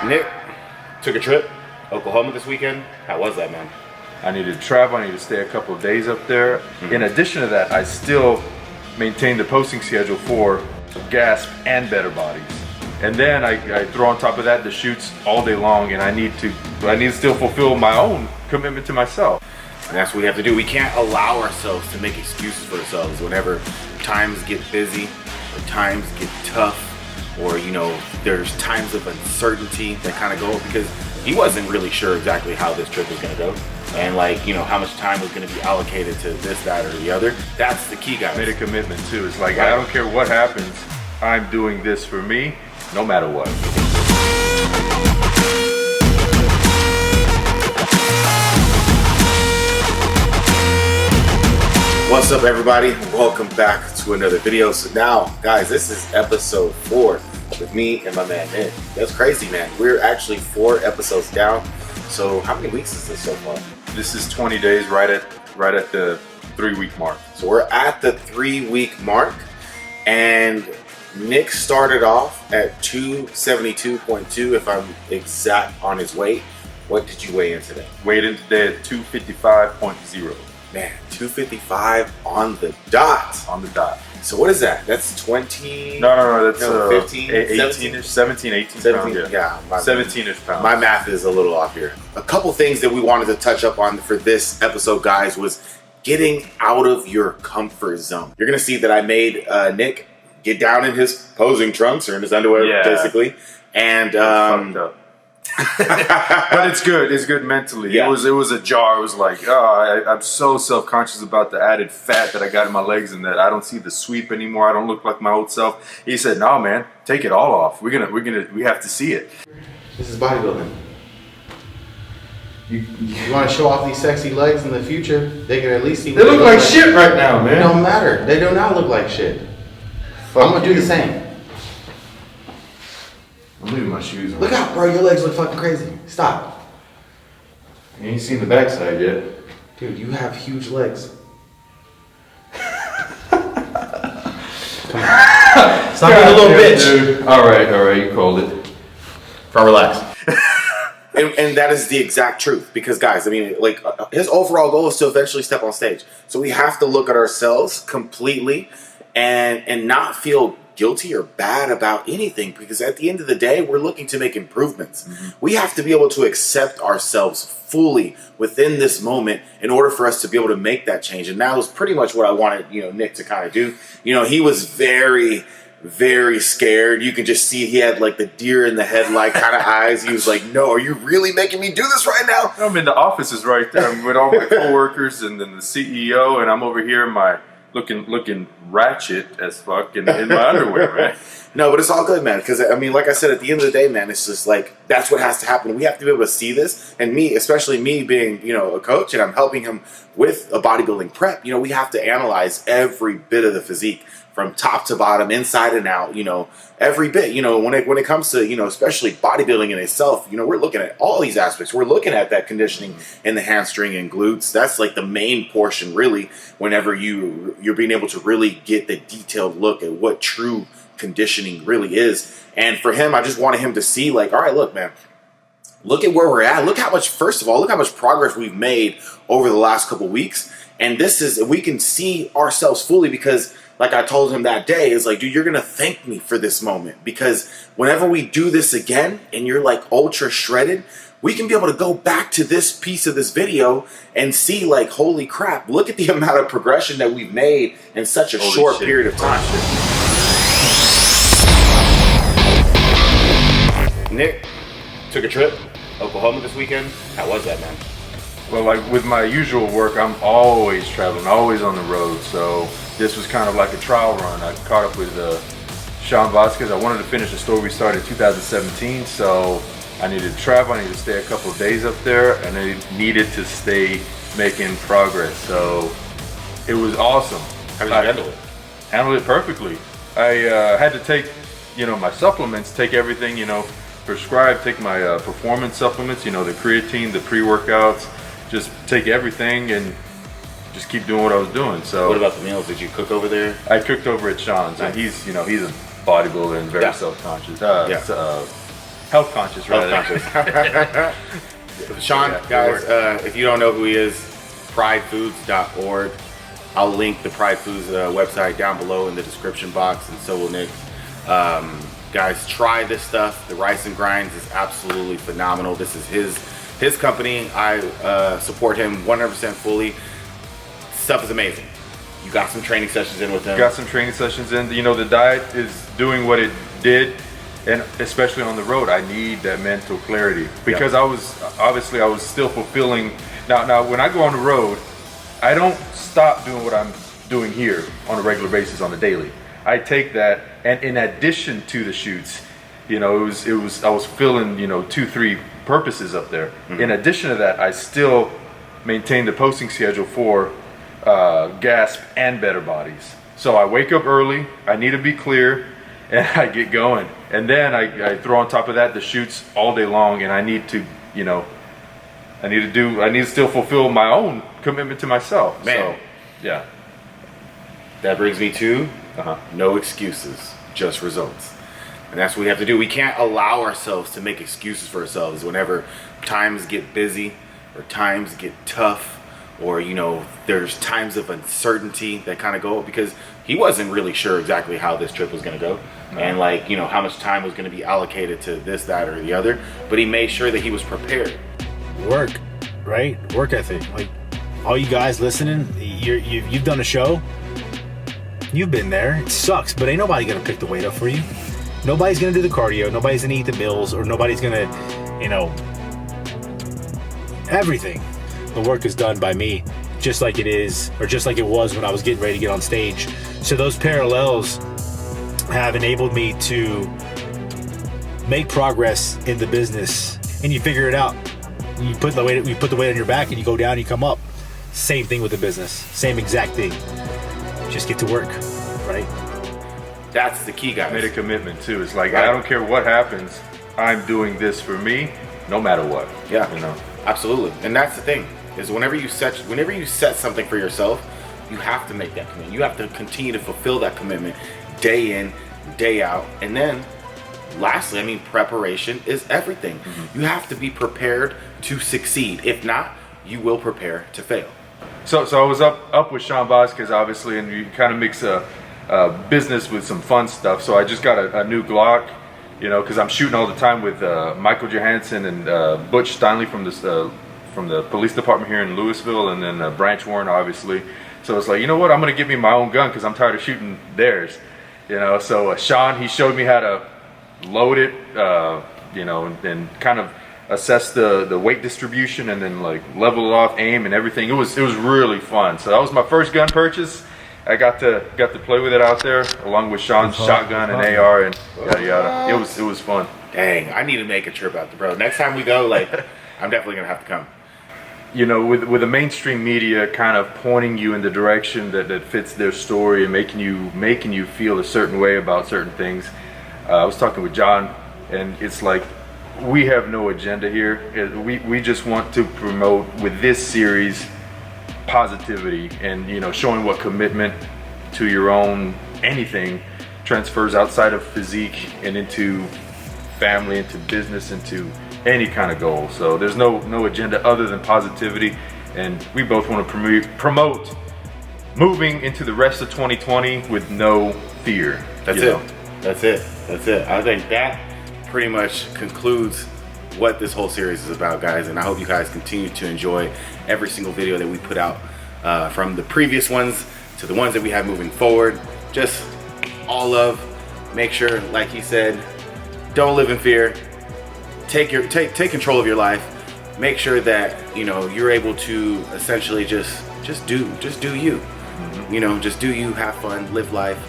Nick took a trip, Oklahoma this weekend. How was that, man? I needed to travel. I needed to stay a couple of days up there. In addition to that, I still maintain the posting schedule for Gasp and Better Bodies. And then I throw on top of that the shoots all day long, and I need to still fulfill my own commitment to myself. And that's what we have to do. We can't allow ourselves to make excuses for ourselves whenever times get busy or times get tough, or there's times of uncertainty that kind of go, because he wasn't really sure exactly how this trip was going to go, and how much time was going to be allocated to this, that, or the other. That's the key, guys. I made a commitment too. It's like, I don't care what happens, I'm doing this for me, no matter what. What's up, everybody? Welcome back to another video. So now, guys, this is episode 4 with me and my man Nick. That's crazy, man. We're actually 4 episodes down. So how many weeks is this so far? This is 20 days, right at the 3-week mark. So we're at the 3-week mark, and Nick started off at 272.2, if I'm exact on his weight. What did you weigh in today? Weighed in today at 255.0. Man, 255 on the dot. On the dot. So what is that? That's 20? No, that's 15, 18-ish, 17, 18 pounds. Yeah, 17-ish pounds. My math is a little off here. A couple things that we wanted to touch up on for this episode, guys, was getting out of your comfort zone. You're gonna see that I made Nick get down in his posing trunks, or in his underwear, basically, and fucked up. But it's good. It's good mentally. Yeah. It was a jar. It was like, I'm so self-conscious about the added fat that I got in my legs, and that I don't see the sweep anymore. I don't look like my old self. He said, "No, man, take it all off. We have to see it." This is bodybuilding. You want to show off these sexy legs in the future? They can at least see. They look like shit right now, man. It don't matter. They do not look like shit. I'm gonna do the same. I'm leaving my shoes on. Look out, bro. Your legs look fucking crazy. Stop. You ain't seen the backside yet. Dude, you have huge legs. Stop being a little bitch. Dude. All right, you called it. Relax. And that is the exact truth, because guys, I mean, his overall goal is to eventually step on stage. So we have to look at ourselves completely and not feel guilty or bad about anything, because at the end of the day, we're looking to make improvements. We have to be able to accept ourselves fully within this moment in order for us to be able to make that change. And that was pretty much what I wanted, Nick to kind of do. He was very, very scared. You can just see he had like the deer in the headlight kind of eyes. He was like, "No, are you really making me do this right now?" I'm in the offices right there. I'm with all my coworkers and then the CEO, and I'm over here in my looking ratchet as fuck in my underwear, man. No, but it's all good, man, because I mean, like I said, at the end of the day, man, it's just like, that's what has to happen. We have to be able to see this, and me, especially me being, a coach, and I'm helping him with a bodybuilding prep, we have to analyze every bit of the physique from top to bottom, inside and out, every bit, when it comes to, especially bodybuilding in itself, we're looking at all these aspects. We're looking at that conditioning in the hamstring and glutes. That's like the main portion, really, whenever you're being able to really get the detailed look at what true conditioning really is. And for him, I just wanted him to see, like, all right, look, man, look at where we're at. Look how much progress we've made over the last couple weeks. And we can see ourselves fully, because like I told him that day, is like, dude, you're going to thank me for this moment, because whenever we do this again and you're like ultra shredded, we can be able to go back to this piece of this video and see, like, holy crap, look at the amount of progression that we've made in such a short period of time. Nick took a trip, Oklahoma this weekend. How was that, man? Well, like with my usual work, I'm always traveling, always on the road. So this was kind of like a trial run. I caught up with Sean Vasquez. I wanted to finish the story we started in 2017, so I needed to travel. I needed to stay a couple of days up there, and I needed to stay making progress. So it was awesome. How did you handle it? Handled it perfectly. I had to take, my supplements, take everything, prescribed, take my performance supplements, the creatine, the pre-workouts, just take everything and just keep doing what I was doing. So what about the meals? Did you cook over there? I cooked over at Sean's, and he's a bodybuilder and very self-conscious. Health conscious, rather. Sean, Yeah, guys, if you don't know who he is, pridefoods.org. I'll link the Pride Foods website down below in the description box, and so will Nick. Guys, try this stuff. The Rice and Grinds is absolutely phenomenal. This is his company. I support him 100% fully. Stuff is amazing. You got some training sessions in with him. Got some training sessions in. You know, the diet is doing what it did, and especially on the road, I need that mental clarity because I was still fulfilling. Now, when I go on the road, I don't stop doing what I'm doing here on a regular basis on the daily. I take that, and in addition to the shoots, you know, I was filling, you know, 2-3 purposes up there. Mm-hmm. In addition to that, I still maintain the posting schedule for Gasp and Better Bodies. So I wake up early, I need to be clear, and I get going. And then I throw on top of that the shoots all day long, and I need to, you know, I need to still fulfill my own commitment to myself. Man. So, yeah. That brings me to no excuses, just results. And that's what we have to do. We can't allow ourselves to make excuses for ourselves whenever times get busy or times get tough, or, you know, there's times of uncertainty that kind of go, because he wasn't really sure exactly how this trip was going to go. No. And, like, you know, how much time was going to be allocated to this, that, or the other. But he made sure that he was prepared. Work, right? Work ethic. Like, all you guys listening, you've done a show. You've been there. It sucks, but ain't nobody going to pick the weight up for you. Nobody's going to do the cardio. Nobody's going to eat the meals, or nobody's going to, you know, everything. The work is done by me, just like it is, or just like it was when I was getting ready to get on stage. So those parallels have enabled me to make progress in the business, and you figure it out. You put the weight on your back, and you go down, you come up. Same thing with the business. Same exact thing. Just get to work, right? That's the key, guys. Made a commitment too. It's like, right. I don't care what happens, I'm doing this for me, no matter what. Yeah, you know, absolutely. And that's the thing, is whenever you set something for yourself, you have to make that commitment. You have to continue to fulfill that commitment day in, day out. And then lastly, I mean, preparation is everything. Mm-hmm. You have to be prepared to succeed. If not, you will prepare to fail. So I was up with Sean Vasquez, obviously, and you kind of mix business with some fun stuff. So I just got a new Glock, you know, because I'm shooting all the time with Michael Johansson and Butch Steinley from the police department here in Louisville, and then Branch Warren, obviously. So it's like, you know what, I'm gonna get me my own gun because I'm tired of shooting theirs, you know. So Sean, he showed me how to load it, you know, and kind of assess the weight distribution, and then like level it off, aim, and everything. It was really fun. So that was my first gun purchase. I got to play with it out there along with Sean's shotgun and AR and yada yada. It was fun. Dang, I need to make a trip out there, bro. Next time we go, like, I'm definitely gonna have to come. You know, with the mainstream media kind of pointing you in the direction that fits their story and making you feel a certain way about certain things. I was talking with John, and it's like, we have no agenda here. We just want to promote with this series positivity, and, you know, showing what commitment to your own anything transfers outside of physique and into family, into business, into any kind of goal. So there's no agenda other than positivity, and we both want to promote moving into the rest of 2020 with no fear. That's it. I think that pretty much concludes what this whole series is about, guys, and I hope you guys continue to enjoy every single video that we put out, from the previous ones to the ones that we have moving forward. Just all love. Make sure, like he said, don't live in fear. Take control of your life. Make sure that, you know, you're able to essentially just do you. Mm-hmm. You know, just do you, have fun, live life,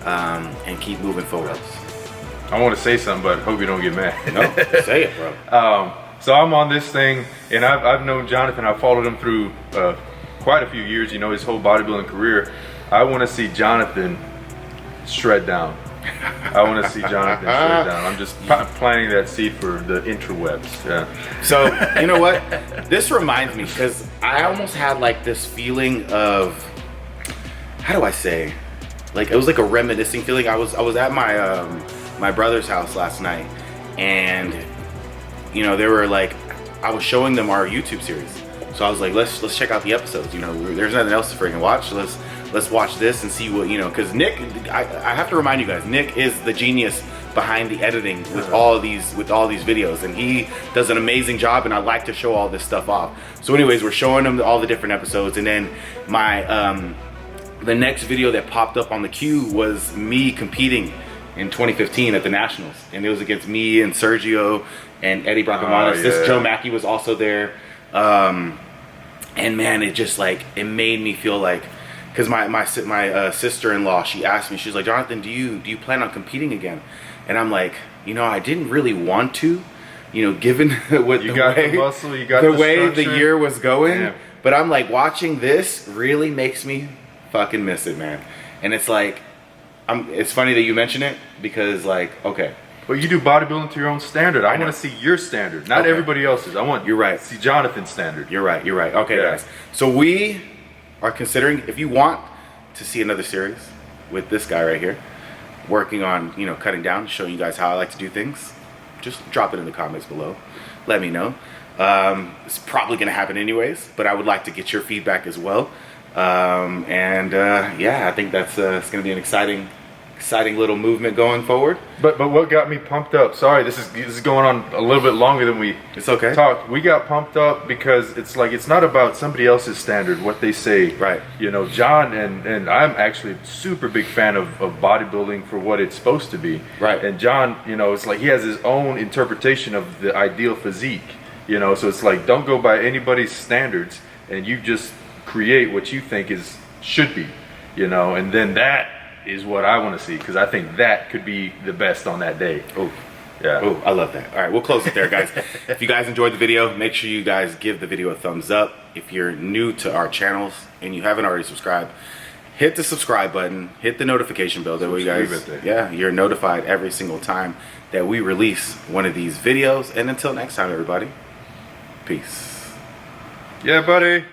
and keep moving forward. I want to say something, but hope you don't get mad. No, say it, bro. So I'm on this thing, and I've known Jonathan. I've followed him through quite a few years, you know, his whole bodybuilding career. I want to see Jonathan shred down. I want to see Jonathan shred down. I'm just planting that seed for the interwebs. Yeah. So, you know what? This reminds me, because I almost had like this feeling of, how do I say? Like, it was like a reminiscing feeling. I was at my brother's house last night, and you know, they were like, I was showing them our YouTube series. So I was like, let's check out the episodes. You know, there's nothing else to freaking watch. Let's watch this and see what, you know, because Nick, I have to remind you guys, Nick is the genius behind the editing with all these videos, and he does an amazing job, and I like to show all this stuff off. So anyways, we're showing them all the different episodes, and then my the next video that popped up on the queue was me competing in 2015 at the Nationals, and it was against me and Sergio and Eddie Bracamanos. This Joe Mackey was also there. And man, it just like, it made me feel like, because my sister-in-law, she asked me, she's like, Jonathan, do you plan on competing again? And I'm like, you know, I didn't really want to, you know, given what the way the year was going. But I'm like, watching this really makes me fucking miss it, man. And it's like, it's funny that you mention it, because like, okay. But you do bodybuilding to your own standard. I want to see your standard, not everybody else's. I want to see Jonathan's standard. You're right. Okay, guys. So we are considering, if you want to see another series with this guy right here, working on, you know, cutting down, showing you guys how I like to do things, just drop it in the comments below. Let me know. It's probably going to happen anyways, but I would like to get your feedback as well. Yeah, I think that's it's going to be an exciting little movement going forward. But what got me pumped up, sorry, this is going on a little bit longer than we talked. We got pumped up because it's like, it's not about somebody else's standard, what they say. Right. You know, John and I'm actually a super big fan of bodybuilding for what it's supposed to be. Right. And John, you know, it's like he has his own interpretation of the ideal physique. You know, so it's like, don't go by anybody's standards, and you just create what you think should be. You know, and then that is what I want to see, because I think that could be the best on that day. Oh, yeah. Oh, I love that. All right, we'll close it there, guys. If you guys enjoyed the video, make sure you guys give the video a thumbs up. If you're new to our channels and you haven't already subscribed, hit the subscribe button, hit the notification bell. That way you guys, you're notified every single time that we release one of these videos. And until next time, everybody, peace. Yeah, buddy.